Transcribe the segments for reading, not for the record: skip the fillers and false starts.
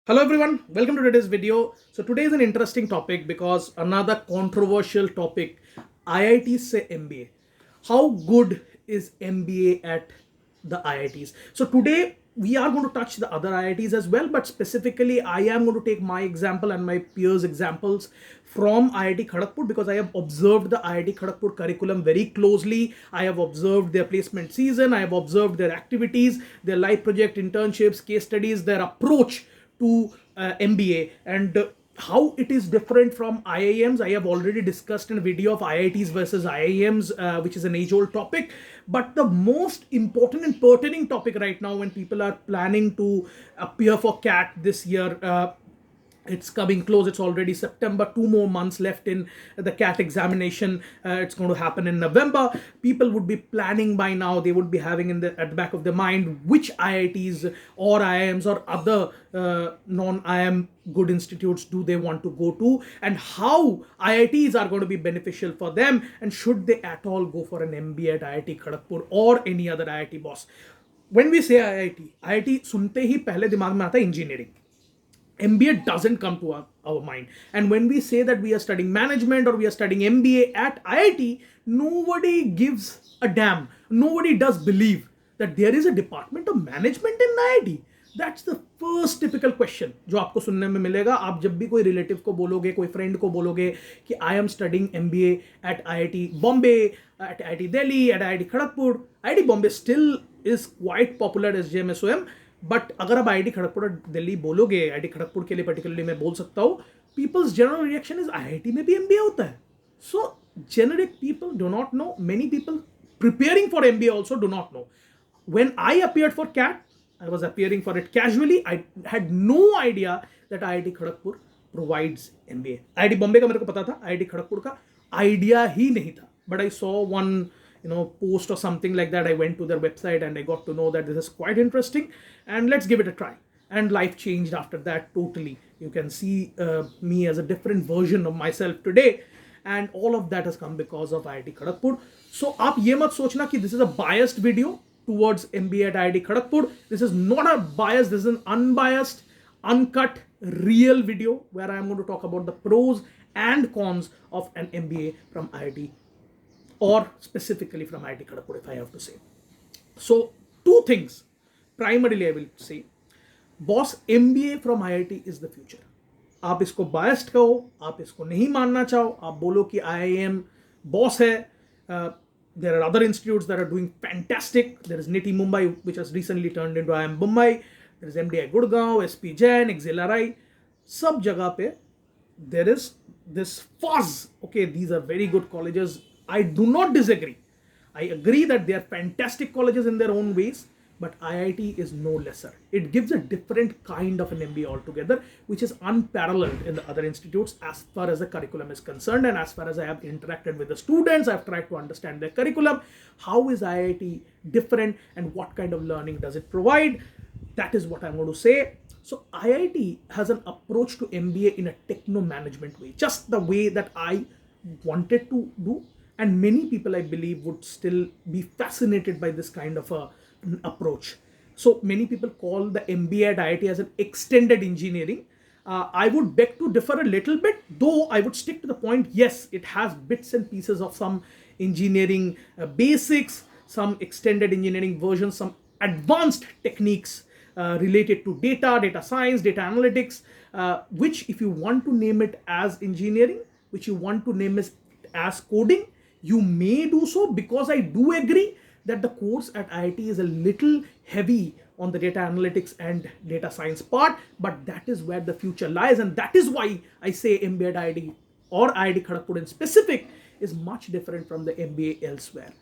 Hello everyone, welcome to today's video. So today is an interesting topic because another controversial topic, IITs say MBA. How good is MBA at the IITs? So today we are going to touch the other IITs as well, but specifically I am going to take my example and my peers' examples from IIT Kharagpur because I have observed the IIT Kharagpur curriculum very closely. I have observed their placement season, I have observed their activities, their live project internships, case studies, their approach to MBA and how it is different from IIMs. I have already discussed in a video of IITs versus IIMs, which is an age-old topic. But the most important and pertinent topic right now when people are planning to appear for CAT this year, it's coming close. It's already September, 2 more months left in the CAT examination. It's going to happen in November. People would be planning by now. They would be having at the back of their mind which IITs or IIMs or other non-IIM good institutes do they want to go to, and how IITs are going to be beneficial for them, and should they at all go for an MBA at IIT Kharagpur or any other IIT boss. When we say IIT सुनते ही पहले दिमाग में आता है engineering. MBA doesn't come to our mind. And when we say that we are studying management or we are studying MBA at IIT, nobody gives a damn. Nobody does believe that there is a department of management in IIT. That's the first typical question जो आपको सुनने में मिलेगा. आप जब भी कोई relative को बोलोगे, कोई फ्रेंड को बोलोगे कि I am studying MBA at IIT Bombay, at IIT Delhi, at IIT Kharagpur. IIT Bombay still is quite popular as JMSOM. But अगर आप IIT खड़गपुर दिल्ली बोलोगे, IIT खड़गपुर के लिए पर्टिकुलरली मैं बोल सकता हूँ, people's general reaction is IIT में भी MBA होता है. सो generic people do not know. Many people preparing for MBA also do not know. When I appeared for CAT, I was appearing for it casually. I had no idea that IIT Kharagpur provides MBA. IIT Bombay का मेरे को पता था, IIT Kharagpur का idea ही नहीं था. But I saw one post or something like that. I went to their website and I got to know that this is quite interesting and let's give it a try. And life changed after that totally. You can see me as a different version of myself today, and all of that has come because of IIT Kharagpur. So आप ये मत सोचना कि this is a biased video towards MBA at IIT Kharagpur. This is not a bias. This is an unbiased, uncut, real video where I am going to talk about the pros and cons of an MBA from IIT, or specifically from IIT Kharagpur, if I have to say. So, two things. Primarily, I will say, boss, MBA from IIT is the future. आप इसको biased कहो, आप इसको नहीं मानना चाहो, आप बोलो कि IIM boss है. There are other institutes that are doing fantastic. There is NITI Mumbai, which has recently turned into IIM Mumbai. There is MDI Gurgaon, SP Jain, XLRI. सब जगह पे there is this fuzz. Okay, these are very good colleges. I do not disagree. I agree that they are fantastic colleges in their own ways, but IIT is no lesser. It gives a different kind of an MBA altogether, which is unparalleled in the other institutes as far as the curriculum is concerned, and as far as I have interacted with the students, I've tried to understand their curriculum. How is IIT different and what kind of learning does it provide? That is what I'm going to say. So IIT has an approach to MBA in a techno-management way, just the way that I wanted to do. And many people, I believe, would still be fascinated by this kind of an approach. So many people call the MBA at IIT as an extended engineering. I would beg to differ a little bit, though I would stick to the point, yes, it has bits and pieces of some engineering basics, some extended engineering versions, some advanced techniques related to data science, data analytics, which if you want to name it as engineering, which you want to name it as coding, you may do so, because I do agree that the course at IIT is a little heavy on the data analytics and data science part, but that is where the future lies, and that is why I say MBA at IIT or IIT Kharagpur in specific is much different from the MBA elsewhere.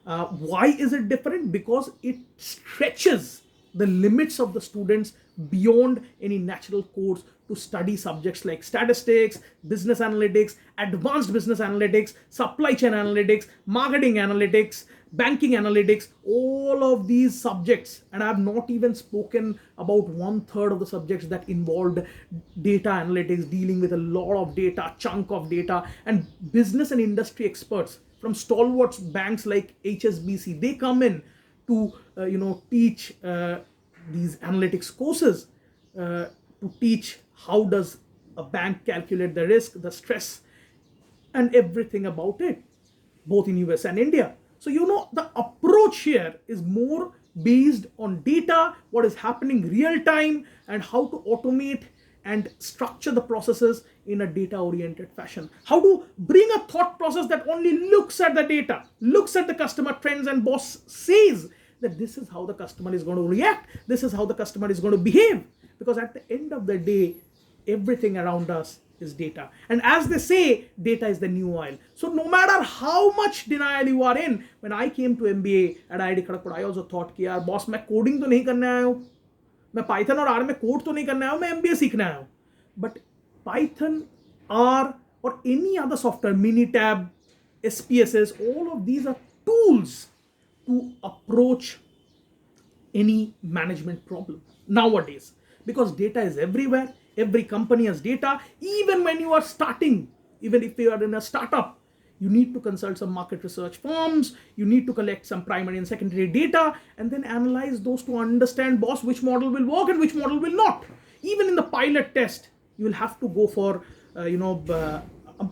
Why is it different? Because it stretches the limits of the students beyond any natural course to study subjects like statistics, business analytics, advanced business analytics, supply chain analytics, marketing analytics, banking analytics, all of these subjects. And I have not even spoken about 1/3 of the subjects that involved data analytics, dealing with a lot of data, chunk of data, and business and industry experts from stalwarts banks like HSBC. They come in to teach these analytics courses to teach how does a bank calculate the risk, the stress, and everything about it, both in US and India. So the approach here is more based on data, what is happening real time, and how to automate and structure the processes in a data oriented fashion. How to bring a thought process that only looks at the data, looks at the customer trends, and boss says that this is how the customer is going to react, this is how the customer is going to behave. Because at the end of the day, everything around us is data. And as they say, data is the new oil. So no matter how much denial you are in, when I came to MBA at IIT Kharagpur, I also thought कि यार boss मैं coding तो नहीं करने आया हूँ, मैं Python और R में code तो नहीं करने आया हूँ, मैं MBA सीखने आया हूँ. But Python, R or any other software, Minitab, SPSS, all of these are tools to approach any management problem nowadays. Because data is everywhere. Every company has data. Even when you are starting, even if you are in a startup, you need to consult some market research firms. You need to collect some primary and secondary data and then analyze those to understand, boss, which model will work and which model will not. Even in the pilot test, you will have to go for,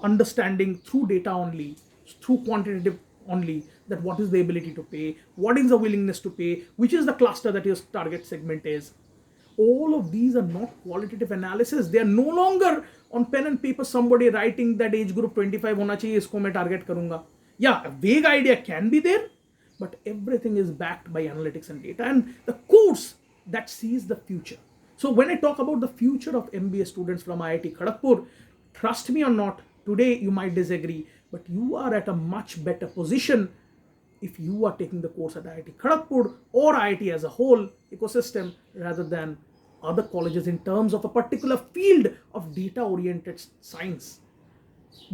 understanding through data only, through quantitative only, that what is the ability to pay, what is the willingness to pay, which is the cluster that your target segment is. All of these are not qualitative analysis. They are no longer on pen and paper, somebody writing that age group 25 होना चाहिए, इसको मैं target करूंगा. Yeah, a vague idea can be there, but everything is backed by analytics and data, and the course that sees the future. So when I talk about the future of MBA students from IIT Kharagpur, trust me or not, today you might disagree, but you are at a much better position if you are taking the course at IIT Kharagpur or IIT as a whole ecosystem rather than other colleges in terms of a particular field of data oriented science.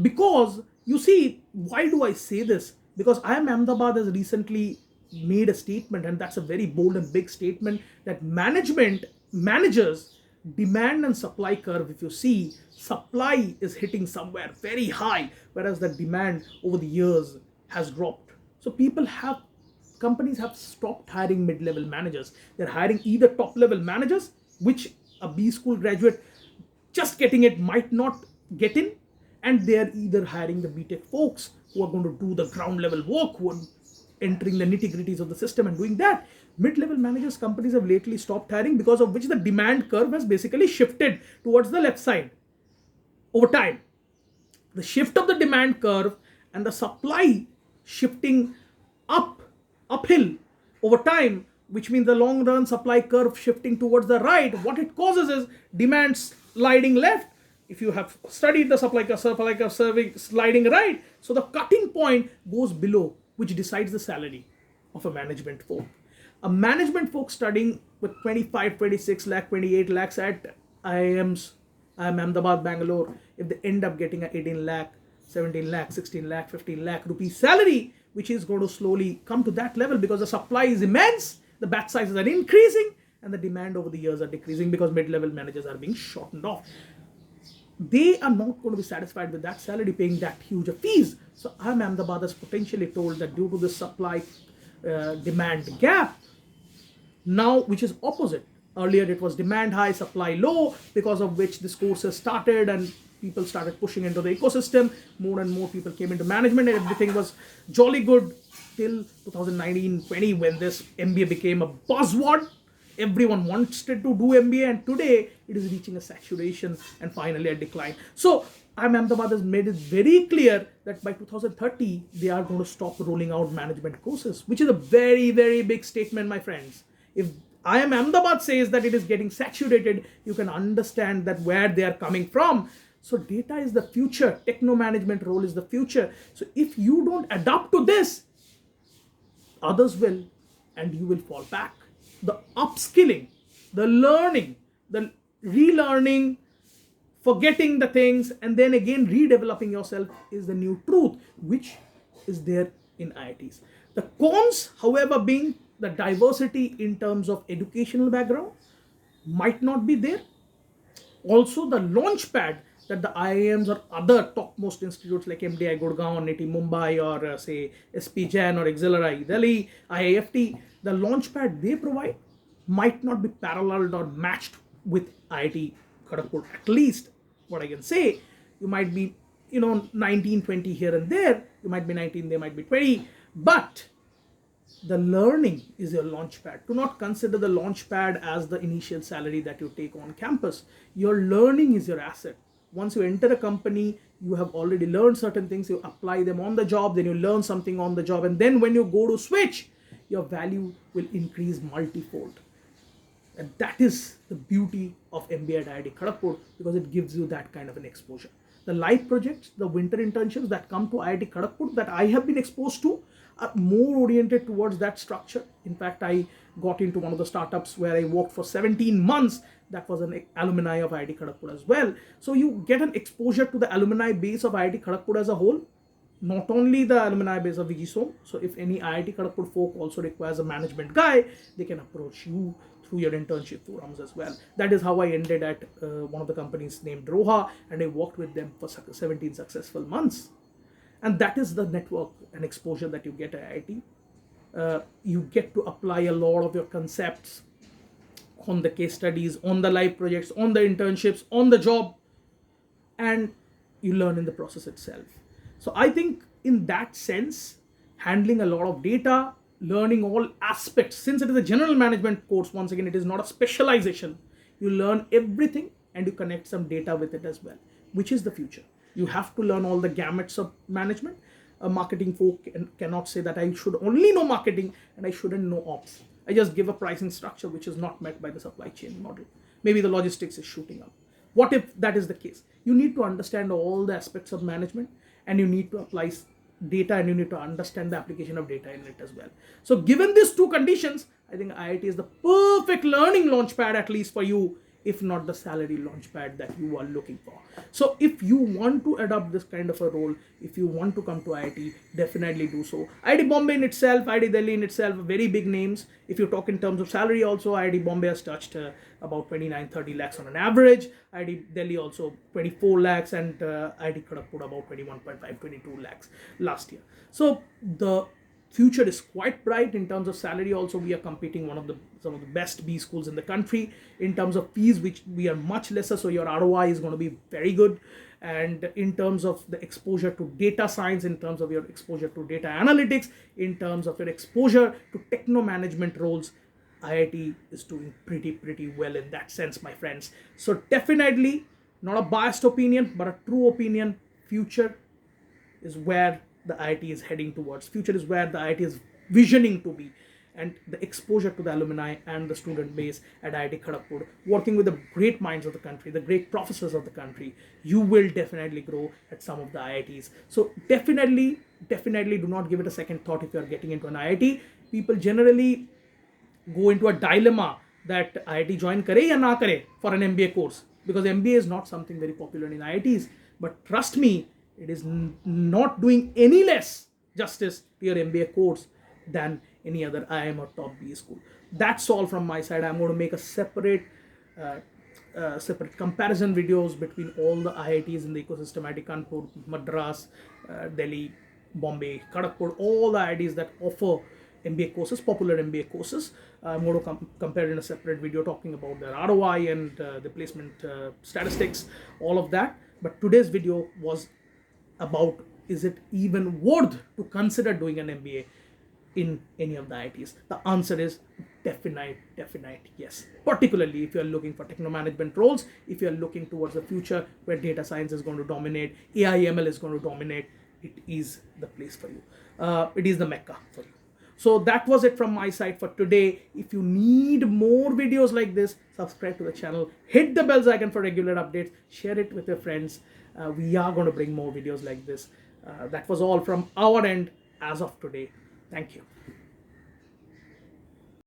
Because you see, why do I say this? Because IIM Ahmedabad has recently made a statement, and that's a very bold and big statement, that managers demand and supply curve, if you see, supply is hitting somewhere very high, whereas the demand over the years has dropped. So companies have stopped hiring mid-level managers. They're hiring either top-level managers, which a B school graduate just getting it might not get in, and they're either hiring the BTech folks who are going to do the ground level work, who are entering the nitty-gritties of the system and doing that. Mid-level managers, companies have lately stopped hiring, because of which the demand curve has basically shifted towards the left side over time. The shift of the demand curve and the supply shifting uphill over time, which means the long run supply curve shifting towards the right, what it causes is demand sliding left. If you have studied the supply curve sliding right, so the cutting point goes below, which decides the salary of a management folk. A management folk studying with 25, 26 lakh, 28 lakhs at IIMs, IIM Ahmedabad, Bangalore, if they end up getting a 18 lakh, 17 lakh, 16 lakh, 15 lakh rupees salary, which is going to slowly come to that level because the supply is immense, the batch sizes are increasing, and the demand over the years are decreasing because mid-level managers are being shortened off. They are not going to be satisfied with that salary, paying that huge fees. So IIM Ahmedabad has potentially told that due to the supply demand gap, now, which is opposite. Earlier it was demand high, supply low, because of which this course has started and people started pushing into the ecosystem. More and more people came into management and everything was jolly good till 2019-20, when this MBA became a buzzword. Everyone wants to do MBA, and today it is reaching a saturation and finally a decline. So IIM Ahmedabad has made it very clear that by 2030 they are going to stop rolling out management courses, which is a very, very big statement, my friends. If IIM Ahmedabad says that it is getting saturated, you can understand that where they are coming from. So data is the future, techno management role is the future. So if you don't adapt to this, others will, and you will fall back. The upskilling, the learning, the relearning, forgetting the things, and then again redeveloping yourself is the new truth, which is there in IITs. The cons, however, being the diversity in terms of educational background might not be there. Also, the launch pad that the IIMs or other topmost institutes like MDI Gurgaon, NITI Mumbai, or say SP Jain or Auxiliary Delhi, IIFT, the launch pad they provide might not be paralleled or matched with IIT Kharagpur, at least what I can say, you might be 19, 20 here and there, you might be 19, they might be 20, but the learning is your launch pad. Do not consider the launch pad as the initial salary that you take on campus. Your learning is your asset. Once you enter a company, you have already learned certain things, you apply them on the job, then you learn something on the job, and then when you go to switch, your value will increase multifold. And that is the beauty of MBA at IIT Kharagpur, because it gives you that kind of an exposure. The live projects, the winter internships that come to IIT Kharagpur that I have been exposed to are more oriented towards that structure. In fact, I got into one of the startups where I worked for 17 months. That was an alumni of IIT Kharagpur as well. So you get an exposure to the alumni base of IIT Kharagpur as a whole, not only the alumni base of VGSOM. So if any IIT Kharagpur folk also requires a management guy, they can approach you through your internship forums as well. That is how I ended at one of the companies named Roha, and I worked with them for 17 successful months. And that is the network and exposure that you get at IIT. You get to apply a lot of your concepts on the case studies, on the live projects, on the internships, on the job, and you learn in the process itself. So I think in that sense, handling a lot of data, learning all aspects, since it is a general management course, once again, it is not a specialization. You learn everything and you connect some data with it as well, which is the future. You have to learn all the gamuts of management. A marketing folk cannot say that I should only know marketing and I shouldn't know ops. I just give a pricing structure which is not met by the supply chain model. Maybe the logistics is shooting up. What if that is the case? You need to understand all the aspects of management, and you need to apply data, and you need to understand the application of data in it as well. So given these two conditions, I think IIT is the perfect learning launchpad, at least for you, if not the salary launchpad that you are looking for. So if you want to adopt this kind of a role, if you want to come to IIT, definitely do so. IIT Bombay in itself, IIT Delhi in itself, very big names. If you talk in terms of salary also, IIT Bombay has touched about 29-30 lakhs on an average. IIT Delhi also 24 lakhs, and IIT Kharagpur about 21.5-22 lakhs last year. So the future is quite bright in terms of salary. Also, we are competing some of the best B schools in the country. In terms of fees, which we are much lesser, so your ROI is going to be very good. And in terms of the exposure to data science, in terms of your exposure to data analytics, in terms of your exposure to techno management roles, IIT is doing pretty well in that sense, my friends. So definitely not a biased opinion, but a true opinion. Future is where the IIT is heading towards. Future is where the IIT is visioning to be. And the exposure to the alumni and the student base at IIT Kharagpur, working with the great minds of the country, the great professors of the country, you will definitely grow at some of the IITs. So definitely do not give it a second thought if you are getting into an IIT. People generally go into a dilemma that IIT join kare ya na kare for an MBA course, because MBA is not something very popular in IITs. But trust me, it is not doing any less justice to your MBA course than any other IIM or top B school. That's all from my side. I'm going to make a separate comparison videos between all the IITs in the ecosystem: IIT Kanpur, Madras, Delhi, Bombay, Kharagpur, all the IITs that offer MBA courses, popular MBA courses. I'm going to compare in a separate video talking about their ROI and the placement statistics, all of that. But today's video was about, is it even worth to consider doing an MBA in any of the IITs? The answer is definite yes. Particularly if you're looking for techno management roles, if you're looking towards the future where data science is going to dominate, AI ML is going to dominate, it is the place for you. It is the Mecca for you. So that was it from my side for today. If you need more videos like this, subscribe to the channel, hit the bell icon for regular updates, share it with your friends. We are going to bring more videos like this. That was all from our end as of today. Thank you.